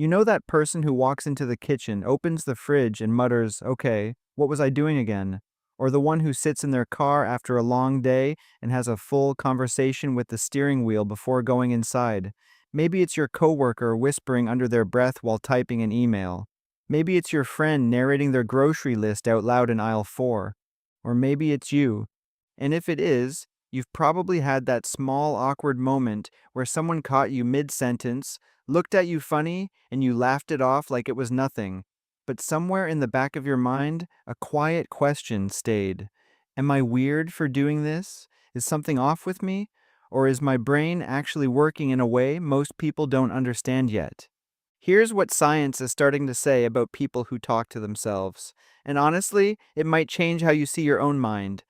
You know that person who walks into the kitchen, opens the fridge, and mutters, "Okay, what was I doing again?" Or the one who sits in their car after a long day and has a full conversation with the steering wheel before going inside. Maybe it's your coworker whispering under their breath while typing an email. Maybe it's your friend narrating their grocery list out loud in aisle 4. Or maybe it's you. And if it is, you've probably had that small awkward moment where someone caught you mid-sentence, looked at you funny, and you laughed it off like it was nothing. But somewhere in the back of your mind, a quiet question stayed. Am I weird for doing this? Is something off with me? Or is my brain actually working in a way most people don't understand yet? Here's what science is starting to say about people who talk to themselves. And honestly, it might change how you see your own mind.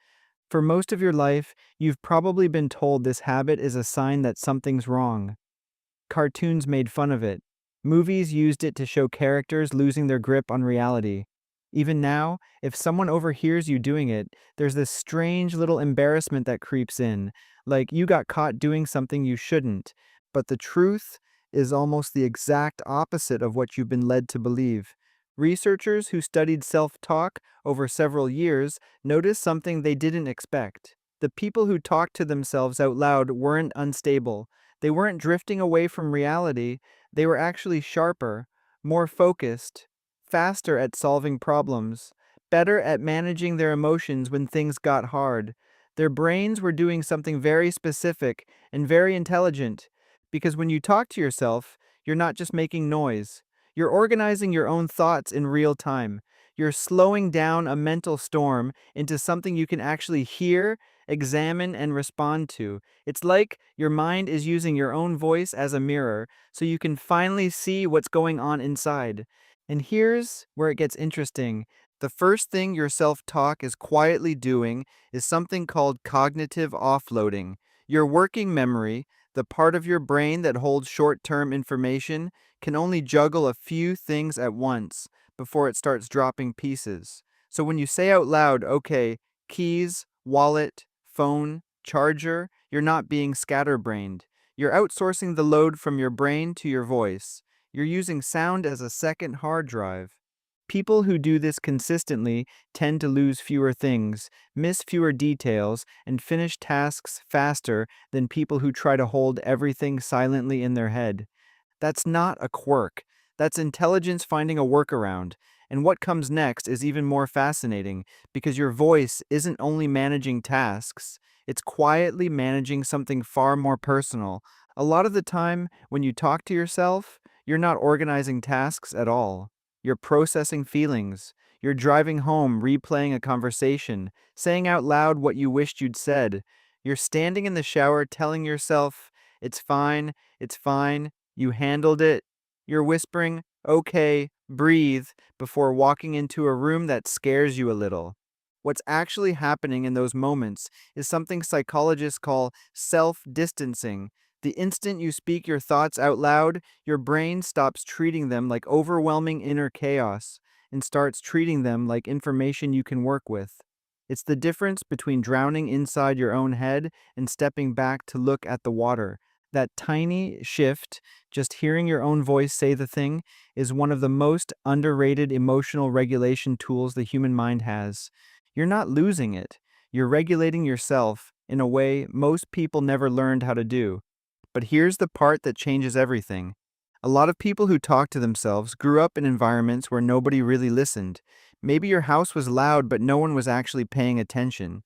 For most of your life, you've probably been told this habit is a sign that something's wrong. Cartoons made fun of it. Movies used it to show characters losing their grip on reality. Even now, if someone overhears you doing it, there's this strange little embarrassment that creeps in, like you got caught doing something you shouldn't. But the truth is almost the exact opposite of what you've been led to believe. Researchers who studied self talk over several years noticed something they didn't expect. The people who talked to themselves out loud weren't unstable. They weren't drifting away from reality, they were actually sharper, more focused, faster at solving problems, better at managing their emotions when things got hard. Their brains were doing something very specific and very intelligent, because when you talk to yourself, you're not just making noise. You're organizing your own thoughts in real time. You're slowing down a mental storm into something you can actually hear, examine, and respond to. It's like your mind is using your own voice as a mirror, so you can finally see what's going on inside. And here's where it gets interesting. The first thing your self talk is quietly doing is something called cognitive offloading. Your working memory, the part of your brain that holds short term information, can only juggle a few things at once before it starts dropping pieces. So when you say out loud, okay, keys, wallet, phone, charger, you're not being scatterbrained. You're outsourcing the load from your brain to your voice. You're using sound as a second hard drive. People who do this consistently tend to lose fewer things, miss fewer details, and finish tasks faster than people who try to hold everything silently in their head. That's not a quirk. That's intelligence finding a workaround. And what comes next is even more fascinating because your voice isn't only managing tasks, it's quietly managing something far more personal. A lot of the time, when you talk to yourself, you're not organizing tasks at all. You're processing feelings. You're driving home, replaying a conversation, saying out loud what you wished you'd said. You're standing in the shower telling yourself, it's fine, you handled it. You're whispering, okay, breathe, before walking into a room that scares you a little. What's actually happening in those moments is something psychologists call self distancing. The instant you speak your thoughts out loud, your brain stops treating them like overwhelming inner chaos and starts treating them like information you can work with. It's the difference between drowning inside your own head and stepping back to look at the water. That tiny shift, just hearing your own voice say the thing, is one of the most underrated emotional regulation tools the human mind has. You're not losing it, you're regulating yourself in a way most people never learned how to do. But here's the part that changes everything. A lot of people who talk to themselves grew up in environments where nobody really listened. Maybe your house was loud, but no one was actually paying attention.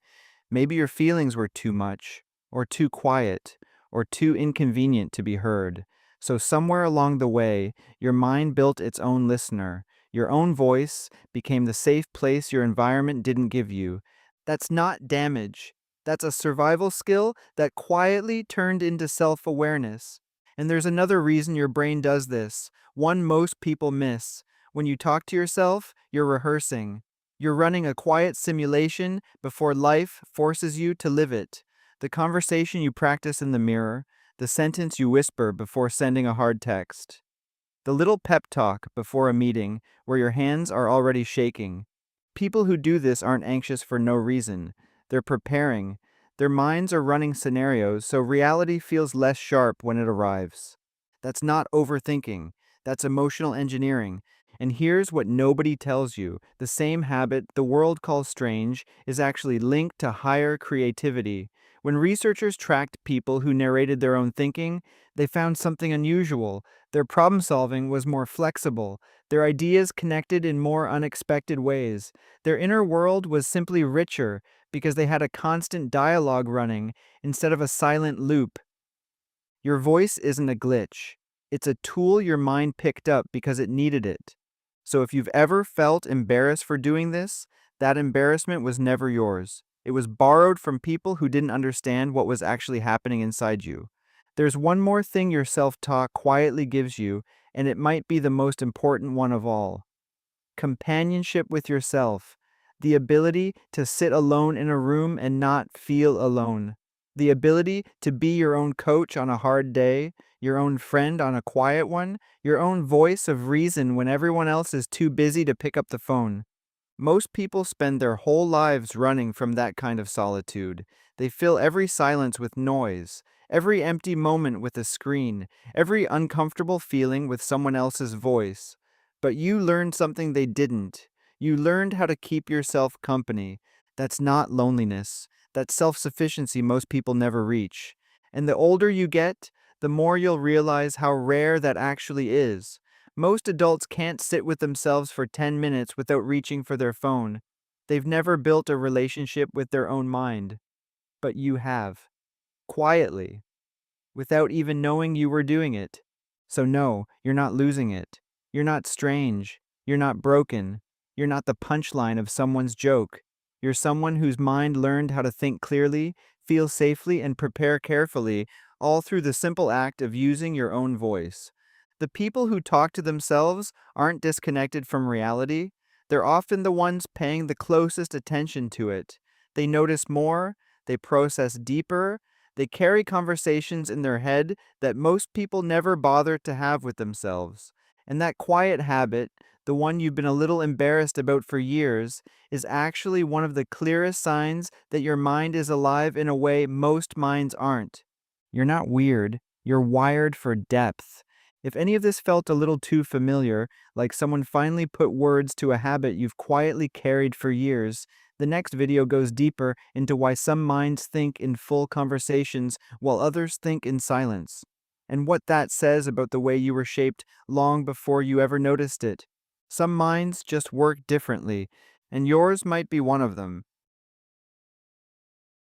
Maybe your feelings were too much, or too quiet, or too inconvenient to be heard. So, somewhere along the way, your mind built its own listener. Your own voice became the safe place your environment didn't give you. That's not damage. That's a survival skill that quietly turned into self awareness. And there's another reason your brain does this, one most people miss. When you talk to yourself, you're rehearsing. You're running a quiet simulation before life forces you to live it. The conversation you practice in the mirror, the sentence you whisper before sending a hard text, the little pep talk before a meeting where your hands are already shaking. People who do this aren't anxious for no reason. They're preparing. Their minds are running scenarios so reality feels less sharp when it arrives. That's not overthinking. That's emotional engineering. And here's what nobody tells you: the same habit the world calls strange is actually linked to higher creativity. When researchers tracked people who narrated their own thinking, they found something unusual. Their problem solving was more flexible, their ideas connected in more unexpected ways. Their inner world was simply richer because they had a constant dialogue running instead of a silent loop. Your voice isn't a glitch. It's a tool your mind picked up because it needed it. So if you've ever felt embarrassed for doing this, that embarrassment was never yours. It was borrowed from people who didn't understand what was actually happening inside you. There's one more thing your self-talk quietly gives you, and it might be the most important one of all: companionship with yourself, the ability to sit alone in a room and not feel alone, the ability to be your own coach on a hard day, your own friend on a quiet one, your own voice of reason when everyone else is too busy to pick up the phone. Most people spend their whole lives running from that kind of solitude. They fill every silence with noise, every empty moment with a screen, every uncomfortable feeling with someone else's voice. But you learned something they didn't. You learned how to keep yourself company. That's not loneliness. That's self-sufficiency most people never reach. And the older you get, the more you'll realize how rare that actually is. Most adults can't sit with themselves for 10 minutes without reaching for their phone. They've never built a relationship with their own mind. But you have. Quietly. Without even knowing you were doing it. So no, you're not losing it. You're not strange. You're not broken. You're not the punchline of someone's joke. You're someone whose mind learned how to think clearly, feel safely, and prepare carefully, all through the simple act of using your own voice. The people who talk to themselves aren't disconnected from reality. They're often the ones paying the closest attention to it. They notice more, they process deeper, they carry conversations in their head that most people never bother to have with themselves. And that quiet habit, the one you've been a little embarrassed about for years, is actually one of the clearest signs that your mind is alive in a way most minds aren't. You're not weird, you're wired for depth. If any of this felt a little too familiar, like someone finally put words to a habit you've quietly carried for years, the next video goes deeper into why some minds think in full conversations while others think in silence, and what that says about the way you were shaped long before you ever noticed it. Some minds just work differently, and yours might be one of them.